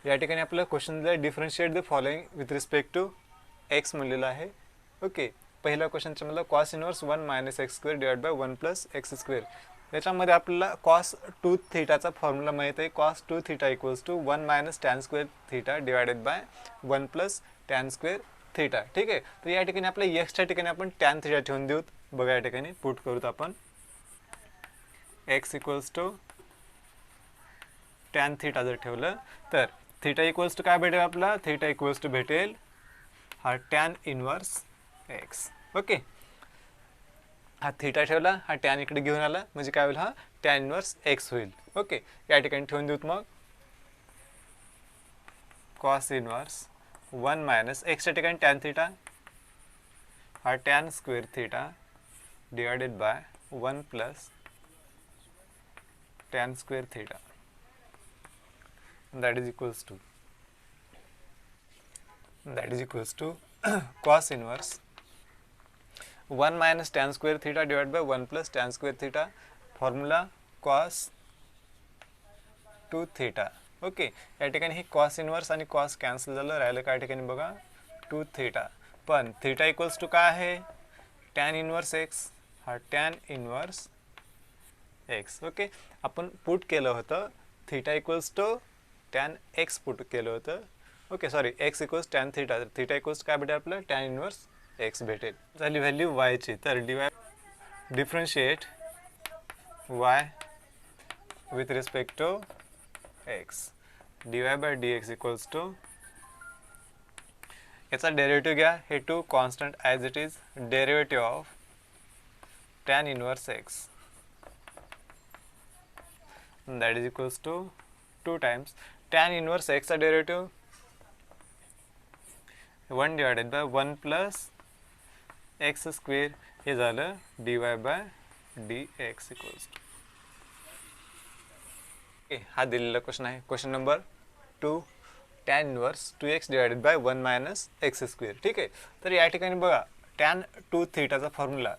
या ठिकाणी आपल्याला क्वेश्चनला differentiate the following with respect to x म्हणलेलं आहे. ओके, पहिल्या क्वेश्चनच्या मला cos inverse 1 minus x square divide by 1 plus x square. त्याच्यामध्ये आपल्याला कॉस 2 थीटाचा फॉर्म्युला माहीत आहे. Cos 2 theta equals to 1 minus tan square theta divided by 1 plus tan square theta. ठीक आहे, तर या ठिकाणी आपल्या एक्सच्या ठिकाणी आपण टॅन थीटा ठेवून देऊत. बघा या ठिकाणी पुट करूत आपण x equals to tan theta जर ठेवलं तर थीटा इक्वल्स टू काय भेटेल आपला, थीटा इक्वल्स टू भेटेल हा टॅन इनवर्स एक्स. ओके, हा थीटा ठेवला, हा टॅन इकडे घेऊन आला म्हणजे काय होईल, हा टॅन इनवर्स एक्स होईल. ओके, या ठिकाणी ठेवून देऊत मग कॉस इनवर्स 1 मायनस एक्सच्या ठिकाणी टॅन थीटा, हा tan square theta divided by 1 plus tan square theta that is equals to cos inverse 1 minus tan square theta divided by 1 plus tan square theta. Formula cos 2 theta. Okay, या ठिकाणी ही cos inverse आणि cos cancel झालं, राहिलं काय ठिकाणी बघा 2 theta. पण theta equals to काय आहे, टॅन इनवर्स एक्स, हा टॅन इनवर्स एक्स. ओके, आपण पुट केलं होतं theta equals to tan x put केलं होतं. Okay sorry, x equals tan theta, theta equals काय भेटेल आपलं, टॅन इनवर्स एक्स भेटेल. झाली व्हॅल्यू वायची, तर differentiate y with respect to x, d y by d x equals to, याचा डेरिव्हेटिव्ह घ्या, हे two constant as it is, derivative of tan inverse x that is equals to 2 times tan inverse x चा derivative 1 divided by 1 plus x square, हे झालं dy by dx equals to. Okay, हा दिलेला question आहे. Question number 2, tan inverse 2x divided by 1 minus x square. ठीक आहे, तर या ठिकाणी बघा टॅन 2 थीटाचा formula,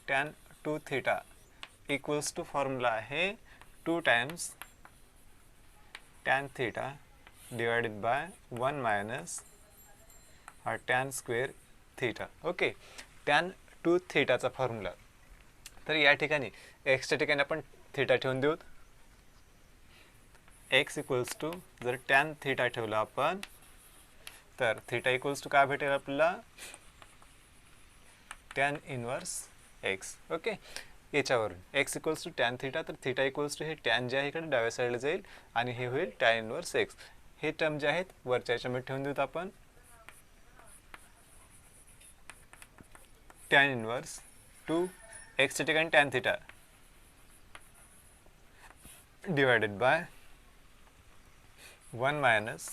tan 2 theta equals to formula आहे 2 times tan theta divided by 1 minus tan square theta. Okay, tan 2 थीटाचा फॉर्म्युला, तर या ठिकाणी एक्सच्या ठिकाणी आपण थीटा ठेवून देऊत. एक्स इक्वल्स टू जर टॅन थीटा ठेवला आपण तर थीटा इक्वल्स टू काय भेटेल आपल्याला, टॅन इनवर्स एक्स. ओके, याच्यावरून x equals to tan theta, तर थीटा इक्वल्स टू हे टॅन जे आहे इकडे डाव्या साईडला जाईल आणि हे होईल टॅन इनवर्स एक्स. हे टर्म जे आहेत वरच्या याच्यामध्ये ठेवून देऊत आपण, टॅन इनवर्स 2 एक्सच्या ठिकाणी tan theta divided by 1 minus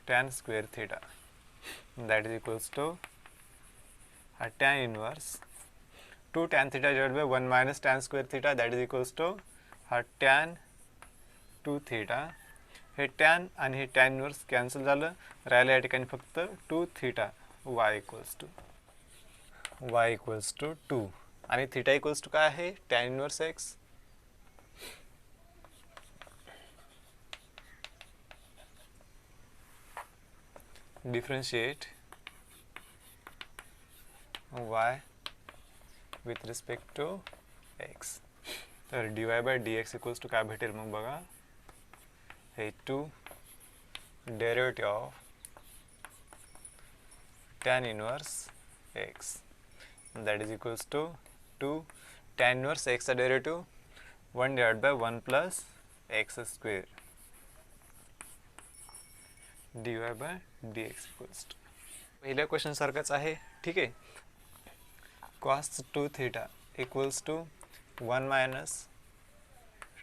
tan square theta that is equals to हा tan inverse 2 tan theta divided by 1 minus tan square theta that is equals to हा tan 2 theta. हे tan आणि हे tan inverse cancel झालं, राहिलं या ठिकाणी फक्त 2 theta y इक्वल्स टू 2 आणि थीटा इक्वल्स टू काय आहे, tan inverse x. Differentiate y with respect to x, तर dy by dx equals to काय भेटेल मग बघा, हे 2 derivative of tan inverse x that is equals to 2 tan inverse x चा derivative 1 divide by 1 plus x square dy by dx equals to, पहिल्या question सारखंच आहे. ठीक आहे, cos 2 theta equals to 1 minus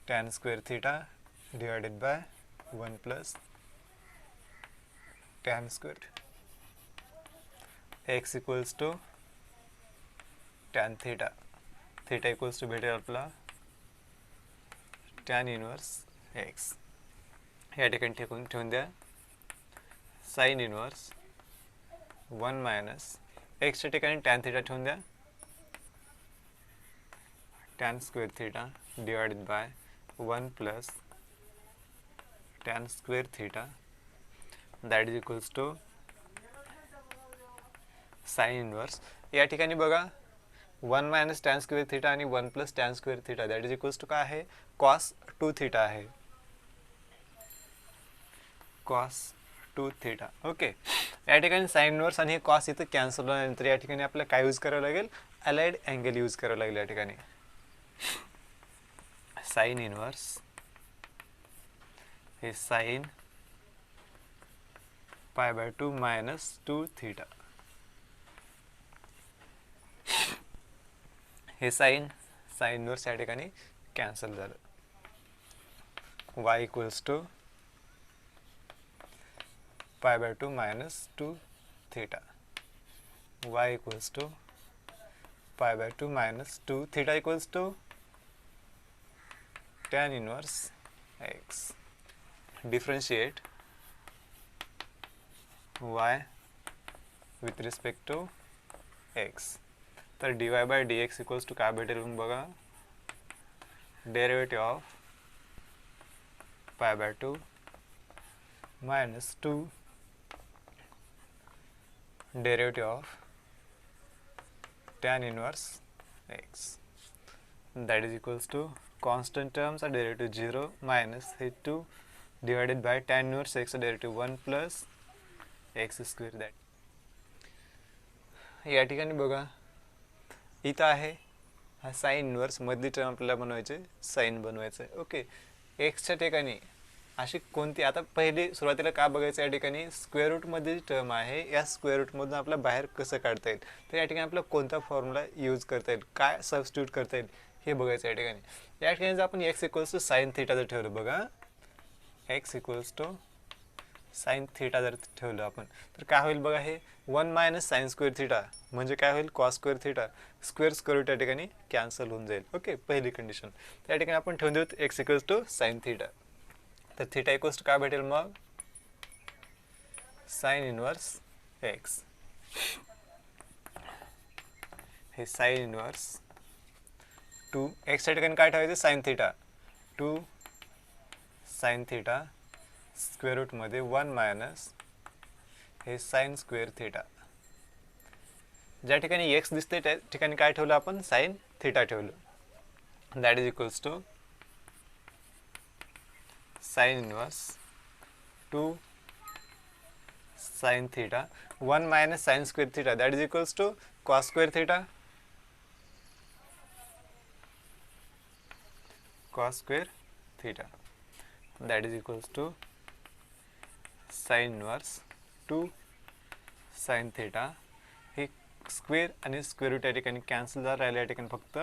tan square theta divided by 1 plus tan square x equals to tan theta, theta equals to भेटेल आपला tan inverse x. या ठिकाणी ठेवून द्या sin inverse 1 minus एक्सच्या ठिकाणी tan theta ठेवून द्या, tan square theta divided by 1 plus tan square theta that is equals to sine inverse. या ठिकाणी बघा 1 मायनस टॅन स्क्वेअर थिटा आणि 1 plus tan square theta that is equals to काय आहे, कॉस 2 थिटा आहे, cos 2 theta. Okay, या ठिकाणी sine inverse आणि हे कॉस इथं कॅन्सल होल्यानंतर या ठिकाणी आपल्याला काय यूज करावं लागेल, अलाइड अँगल यूज करावं लागेल. या ठिकाणी साइन इनवर्स हे sine pi by 2 minus 2 theta, हे साइन इनवर्स या ठिकाणी कॅन्सल झालं. y equals to pi by 2 minus 2 theta, y equals to pi by 2 minus 2 theta equals to tan inverse x. Differentiate y with respect to x. तर dy by dx equals to काय भेटेल मग बघा, derivative of pi by 2 minus 2 derivative of tan inverse x that is equals to constant terms are derivative 0 minus 2 divided by tan inverse x derivative 1 plus x square. that या ठिकाणी बघा इथं आहे हा साइन इनवर्स मधली term आपल्याला बनवायचे, sign बनवायचं आहे. ओके, एक्सच्या ठिकाणी अशी कोणती, आता पहिली सुरुवातीला काय बघायचं, या ठिकाणी स्क्वेअर रूटमध्ये टर्म आहे, या स्क्वेअर रूटमधून आपल्याला बाहेर कसं काढता येईल, तर या ठिकाणी आपल्याला कोणता फॉर्म्युला यूज करता येईल, काय सबस्टिट्यूट करता येईल हे बघायचं. या ठिकाणी जर आपण x equals to sine theta जर ठेवलं, बघा x equals to sine theta जर ठेवलं आपण, तर काय होईल बघा, हे 1 मायनस साइन स्क्वेअर थिटा म्हणजे काय होईल, cos square theta, square root या ठिकाणी कॅन्सल होऊन जाईल. ओके, पहिली कंडिशन. त्या ठिकाणी आपण ठेवून देऊ x equals to sine theta. तर थिटा इक्वल्स टू काय भेटेल मग, साइन इनवर्स एक्स. हे साइन इनवर्स 2 एक्सच्या ठिकाणी काय ठेवायचं, sine theta, 2 sine theta square रूटमध्ये 1 मायनस हे साइन स्क्वेअर थिटा. ज्या ठिकाणी एक्स दिसते त्या ठिकाणी काय ठेवलं आपण, साइन थिटा ठेवलं. That is equals to sine inverse 2 sine theta 1 minus sine square theta that is equals to cos square theta, cos square theta that is equals to sin inverse 2 sin theta. हे square आणि square root या ठिकाणी cancel झालं, राहिलं या ठिकाणी फक्त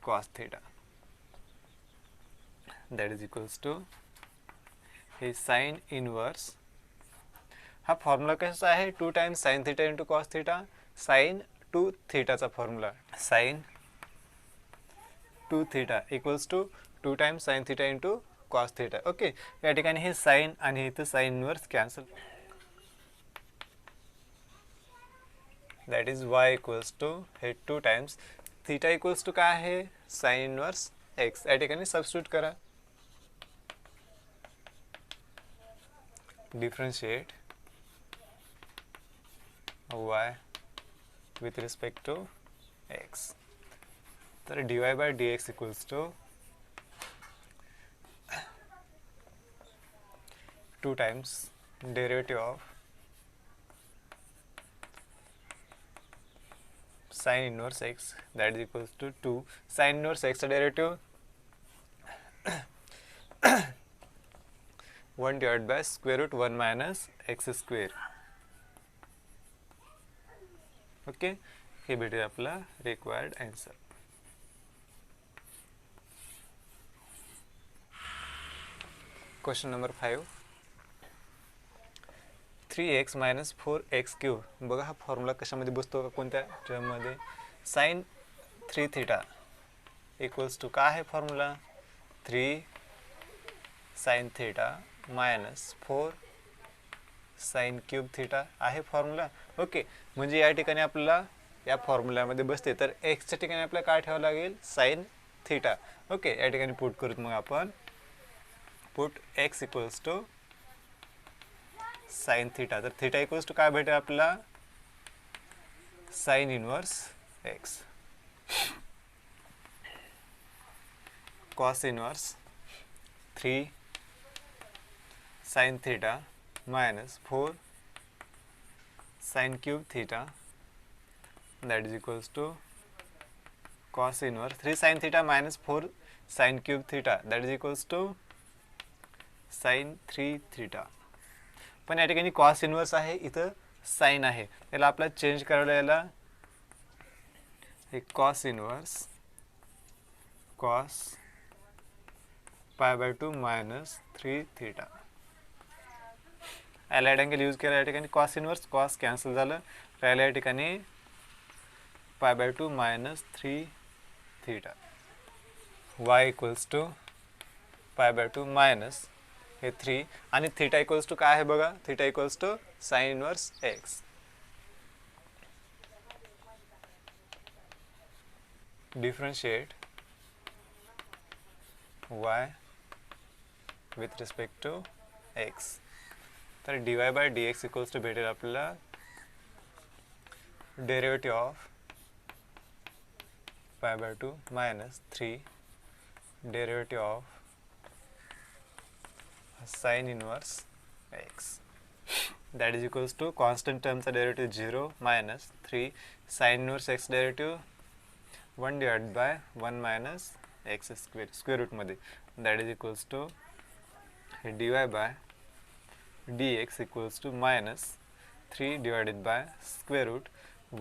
cos theta that is equals to हे sin inverse. हा फॉर्म्युला कसा आहे, 2 times sin theta into cos theta, sin 2 थीटाचा formula, sin 2 theta equals to 2 times sine theta into cos theta. Okay, या ठिकाणी हे साइन आणि इथं sine inverse cancel, that is y equals to हे 2 टाइम्स थीटा इक्वल्स टू काय आहे, sign inverse x. या ठिकाणी सबस्टिट्यूट करा, differentiate y with respect to x. तर dy by dx equals to 2 times derivative of sine inverse x that is equals to 2 sine inverse x का derivative 1 divide by square root 1 minus x square. Okay, हे भेटेल आपला required answer. Question number 5, 3x minus 4x cube. बघा हा formula कशामध्ये बसतो का, कोणत्या टर्ममध्ये, साइन 3 थीटा इक्वल्स टू काय आहे formula, 3 sine theta minus 4 sine cube theta आहे फॉर्म्युला. ओके, म्हणजे या ठिकाणी आपल्याला या फॉर्म्युल्यामध्ये बसते, तर एक्सच्या ठिकाणी आपल्याला काय ठेवावं लागेल, साइन थीटा. ओके, या ठिकाणी पुट करूत, मग आपण put x equals to sine theta. तर थीटा इक्वल्स टू काय भेटेल आपल्याला sine inverse x. Cos inverse 3 sine theta minus 4 sine cube theta that is equals to cos inverse 3 sin theta minus 4 sin cube theta that is equals to sin 3 theta. पण या ठिकाणी cos inverse आहे, इथं sin आहे, याला आपल्याला change करायला याला एक cos inverse cos pi by 2 minus 3 theta. allied angle use केला, या ठिकाणी cos inverse cos कॅन्सल झालं, राहिलं या ठिकाणी pi by 2 minus 3 theta. y equals to pi by 2 minus हे 3 आणि theta equals to काय आहे बघा, theta equals to sin inverse x. Differentiate y with respect to x. तर dy by dx equals to भेटेल आपल्याला derivative of pi by 2 minus 3 derivative of sin inverse x that is equals to constant term चा derivative 0 minus 3 sin inverse x derivative 1 divided by 1 minus x square root मध्ये that is equals to dy by dx equals to minus 3 divided by square root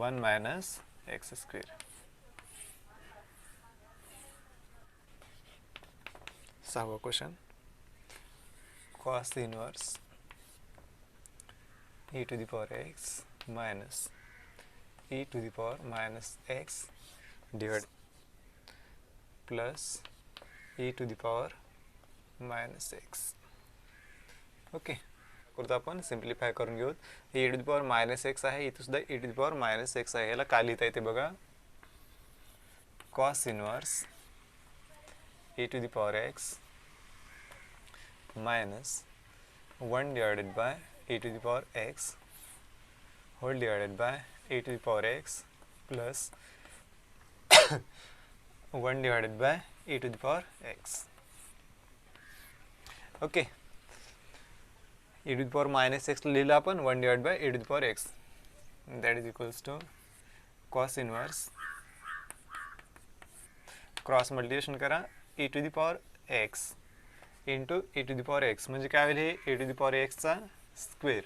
1 minus x square. सहावा question cos inverse e to the power x minus e to the power minus x divided plus e to the power minus x. Okay, करतो आपण simplify करून घेऊ. e to the power minus x आहे, इथे सुद्धा e to the power minus x आहे. याला काय लिहिता येते बघा, cos inverse e to the power x minus 1 divided by e to the power x whole divided by e to the power x plus 1 divided by e to the power x. Okay, e to the power minus x लिहिलं आपण 1 divided by e to the power x that is equals to cos inverse cross multiplication करा e to the power x into e to the power x म्हणजे काय होईल, हे e to the power x चा square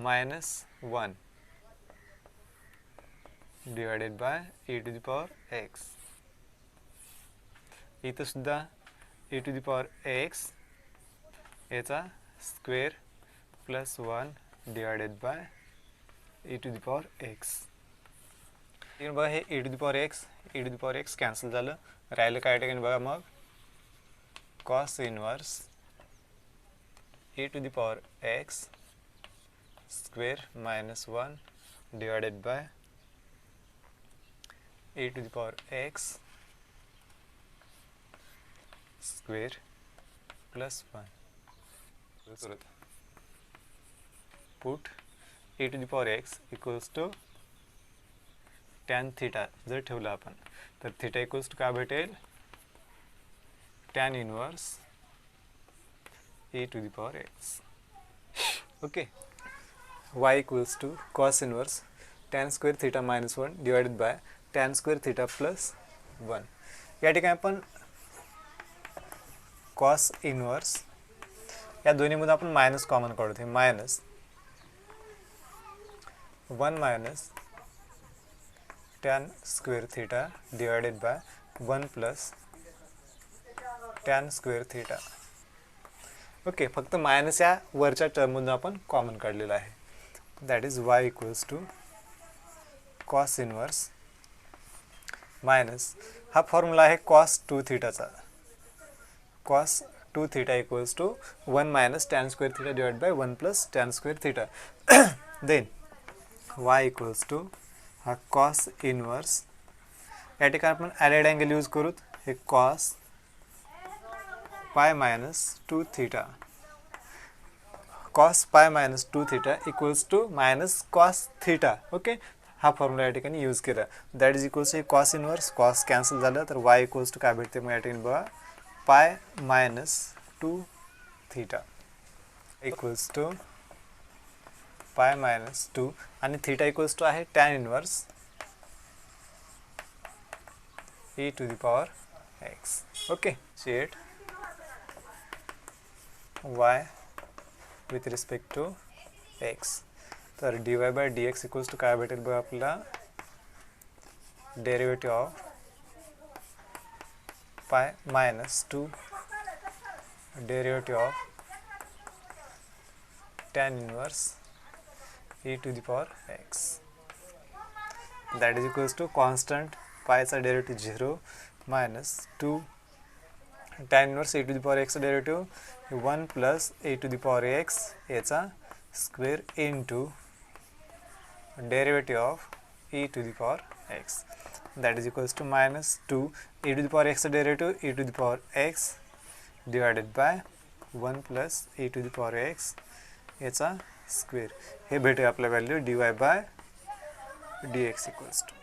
minus 1 divided by e to the power x. इथं सुद्धा e to the power x याचा square plus 1 divided by e to the power x. बघा हे e to the power x e to the power x cancel झालं, राहिलं काय ठिकाणी बघा मग cos inverse e to the power x square minus 1 divided by e to the power x square plus 1. Put e to the power x equals to tan theta जर ठेवलं आपण तर theta equals to काय भेटेल, tan inverse e to the power x. Okay, y equals to cos inverse tan square theta minus 1 divided by tan square theta plus 1. या ठिकाणी आपण cos inverse या दोन्हीमध्ये आपण मायनस कॉमन काढतो, minus 1 minus tan square theta divided by 1 plus tan square theta. ओके, फक्त minus या वरच्या टर्ममधून आपण कॉमन काढलेला आहे. That is y equals to cos inverse minus हा फॉर्म्युला आहे cos 2 थीटाचा, cos 2 theta equals to 1 minus tan square theta divide by 1 plus tan square theta. Then y equals to हा cos इनवर्स, या ठिकाणी आपण ॲलेड angle use करूत, हे cos pi minus 2 theta. Cos pi minus 2 theta equals to minus cos theta. Okay, हा formula या ठिकाणी use केला. That is equals to cos inverse, cos cancel झालं तर वाय इक्वल्स टू काय भेटते मग या ठिकाणी बघा, pi minus 2 theta equals to pi minus 2 आणि थीटा इक्वल्स टू आहे tan inverse e to the power x. Okay, शेट y with respect to x. तर dy by dx equals to काय भेटेल बघा आपल्याला, derivative of pi minus 2 derivative of tan inverse e to the power x. That is equals to constant पायचा derivative 0 minus 2 tan inverse e to the power x derivative 1 plus e to the power x याचा square into derivative of e to the power x. That is equals to minus 2 e to the power x derivative e to the power x divided by 1 plus e to the power x याचा square. हे भेटेल आपल्या value dy by dx equals to